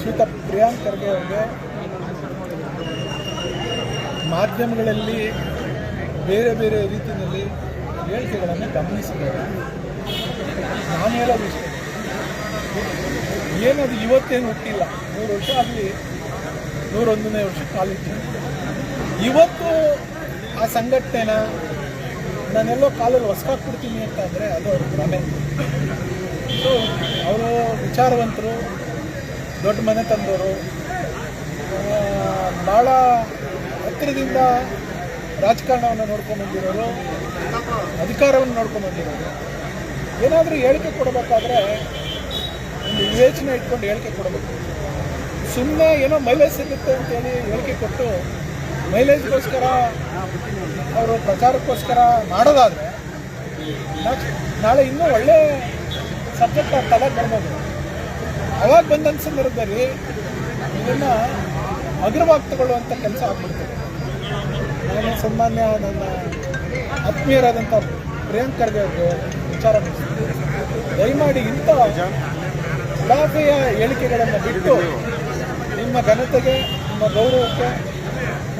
ಶ್ರೀಯುತ ಪ್ರಿಯಾಂಕ್ ಖರ್ಗೆ ಅವರಿಗೆ ಮಾಧ್ಯಮಗಳಲ್ಲಿ ಬೇರೆ ಬೇರೆ ರೀತಿಯಲ್ಲಿ ಹೇಳಿಕೆಗಳನ್ನು ಗಮನಿಸಿದ್ದಾರೆ. ನಾನು ಹೇಳೋದು ಇಷ್ಟ, ಏನದು ಇವತ್ತೇನು ಹುಟ್ಟಿಲ್ಲ, 100 ವರ್ಷ ಆಗಲಿ 101ನೇ ವರ್ಷ ಕಾಲಿಟ್ಟು ಇವತ್ತು ಆ ಸಂಘಟನೆನ ನಾನೆಲ್ಲೋ ಕಾಲಲ್ಲಿ ಹೊಸ್ಕಾಕ್ಬಿಡ್ತೀನಿ ಅಂತ ಅಂದರೆ ಅದು ಅವ್ರ ಭ್ರಮೆ. ಸೊ ಅವರು ವಿಚಾರವಂತರು, ದೊಡ್ಡ ಮನೆ ತಂದವರು, ಭಾಳ ಹತ್ತಿರದಿಂದ ರಾಜಕಾರಣವನ್ನು ನೋಡ್ಕೊಂಡ್ಬಂದಿರೋರು, ಅಧಿಕಾರವನ್ನು ನೋಡ್ಕೊಂಡ್ಬಂದಿರೋರು. ಏನಾದರೂ ಹೇಳಿಕೆ ಕೊಡಬೇಕಾದ್ರೆ ಒಂದು ವಿವೇಚನೆ ಇಟ್ಕೊಂಡು ಹೇಳಿಕೆ ಕೊಡಬೇಕು. ಸುಮ್ಮನೆ ಏನೋ ಮೈಲೇಜ್ ಸಿಗುತ್ತೆ ಅಂತೇಳಿ ಹೇಳಿಕೆ ಕೊಟ್ಟು ಮೈಲೇಜ್ಗೋಸ್ಕರ ಅವರು ಪ್ರಚಾರಕ್ಕೋಸ್ಕರ ಮಾಡೋದಾದರೆ ನಾಳೆ ಇನ್ನೂ ಒಳ್ಳೆ ಸಬ್ಜೆಕ್ಟ್ ಅವ್ರ ತಲೆಗೆ ಬರ್ಬೋದು. ಅವಾಗ ಬಂದಂಥ ಸಂದರ್ಭದಲ್ಲಿ ಇದನ್ನು ಅಗ್ರವಾಗಿ ತಗೊಳ್ಳುವಂಥ ಕೆಲಸ ಆಗ್ಬಿಡ್ತದೆ. ನಾನು ಸನ್ಮಾನ್ಯ ನನ್ನ ಆತ್ಮೀಯರಾದಂಥ ಪ್ರಿಯಾಂಕ್ ಖರ್ಗೆ ಅವ್ರಿಗೆ ವಿಚಾರ ಮಾಡಿಸ್ತೀನಿ, ದಯಮಾಡಿ ಇಂಥ ಉಡಾಫೆಯ ಹೇಳಿಕೆಗಳನ್ನು ಬಿಟ್ಟು ನಿಮ್ಮ ಘನತೆಗೆ, ನಿಮ್ಮ ಗೌರವಕ್ಕೆ,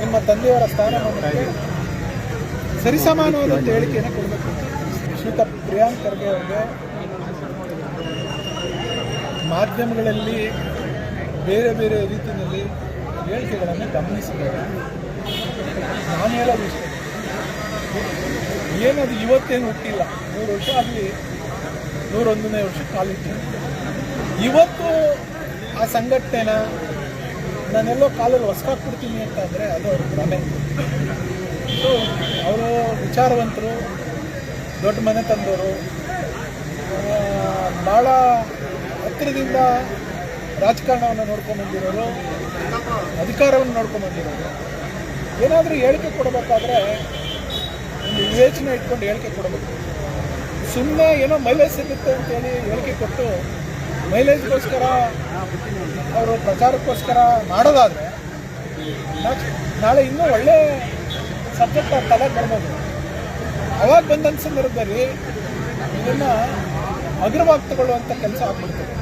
ನಿಮ್ಮ ತಂದೆಯವರ ಸ್ಥಾನಮಾನಕ್ಕೆ ಸರಿಸಮಾನವಾದಂಥ ಹೇಳಿಕೆಯನ್ನು ಕೊಡಬೇಕು. ಶ್ರೀಯುತ ಪ್ರಿಯಾಂಕ್ ಖರ್ಗೆ ಅವರಿಗೆ ಮಾಧ್ಯಮಗಳಲ್ಲಿ ಬೇರೆ ಬೇರೆ ರೀತಿಯಲ್ಲಿ ಹೇಳಿಕೆಗಳನ್ನು ಗಮನಿಸಿದ್ದಾರೆ. ನಾನು ಹೇಳೋದು ಇಷ್ಟ, ಏನದು ಇವತ್ತೇನು ಹುಟ್ಟಿಲ್ಲ, 100 ವರ್ಷ ಆಗಲಿ 101ನೇ ವರ್ಷ ಕಾಲಿಟ್ಟು ಇವತ್ತು ಆ ಸಂಘಟನೆನ ನಾನೆಲ್ಲೋ ಕಾಲಲ್ಲಿ ಹೊಸ್ಕಾಕ್ಬಿಡ್ತೀನಿ ಅಂತ ಅಂದರೆ ಅದು ಅವ್ರ ಭ್ರಮೆ. ಸೊ ಅವರು ವಿಚಾರವಂತರು, ದೊಡ್ಡ ಮನೆ ತಂದವರು, ಭಾಳ ಹತ್ತಿರದಿಂದ ರಾಜಕಾರಣವನ್ನು ನೋಡ್ಕೊಂಡ್ಬಂದಿರೋರು, ಅಧಿಕಾರವನ್ನು ನೋಡ್ಕೊಂಡ್ಬಂದಿರೋರು. ಏನಾದರೂ ಹೇಳಿಕೆ ಕೊಡಬೇಕಾದ್ರೆ ಒಂದು ವಿವೇಚನೆ ಇಟ್ಕೊಂಡು ಹೇಳಿಕೆ ಕೊಡಬೇಕು. ಸುಮ್ಮನೆ ಏನೋ ಮೈಲೇಜ್ ಸಿಗುತ್ತೆ ಅಂತೇಳಿ ಹೇಳಿಕೆ ಕೊಟ್ಟು ಮೈಲೇಜ್ಗೋಸ್ಕರ ಅವರು ಪ್ರಚಾರಕ್ಕೋಸ್ಕರ ಮಾಡೋದಾದರೆ ನಾಳೆ ಇನ್ನೂ ಒಳ್ಳೆ ಸಬ್ಜೆಕ್ಟ್ ಅವ್ರ ತಲೆಗೆ ಬರ್ಬೋದು. ಅವಾಗ ಬಂದಂಥ ಸಂದರ್ಭದಲ್ಲಿ ಇದನ್ನು ಅಗ್ರವಾಗಿ ತಗೊಳ್ಳುವಂಥ ಕೆಲಸ ಆಗ್ಬಿಡ್ತದೆ.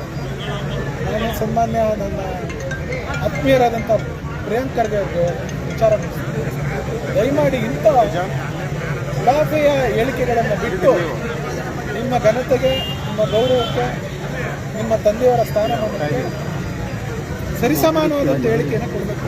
ನಾನು ಸನ್ಮಾನ್ಯ ನನ್ನ ಆತ್ಮೀಯರಾದಂಥ ಪ್ರಿಯಾಂಕ್ ಖರ್ಗೆ ಅವ್ರಿಗೆ ವಿಚಾರ ಮಾಡಿಸ್ತೀನಿ, ದಯಮಾಡಿ ಇಂಥ ಉಡಾಫೆಯ ಹೇಳಿಕೆಗಳನ್ನು ಬಿಟ್ಟು ನಿಮ್ಮ ಘನತೆಗೆ, ನಿಮ್ಮ ಗೌರವಕ್ಕೆ, ನಿಮ್ಮ ತಂದೆಯವರ ಸ್ಥಾನಮಾನಕ್ಕೆ ಸರಿಸಮಾನವಾದಂಥ ಹೇಳಿಕೆಯನ್ನು ಕೊಡಬೇಕು.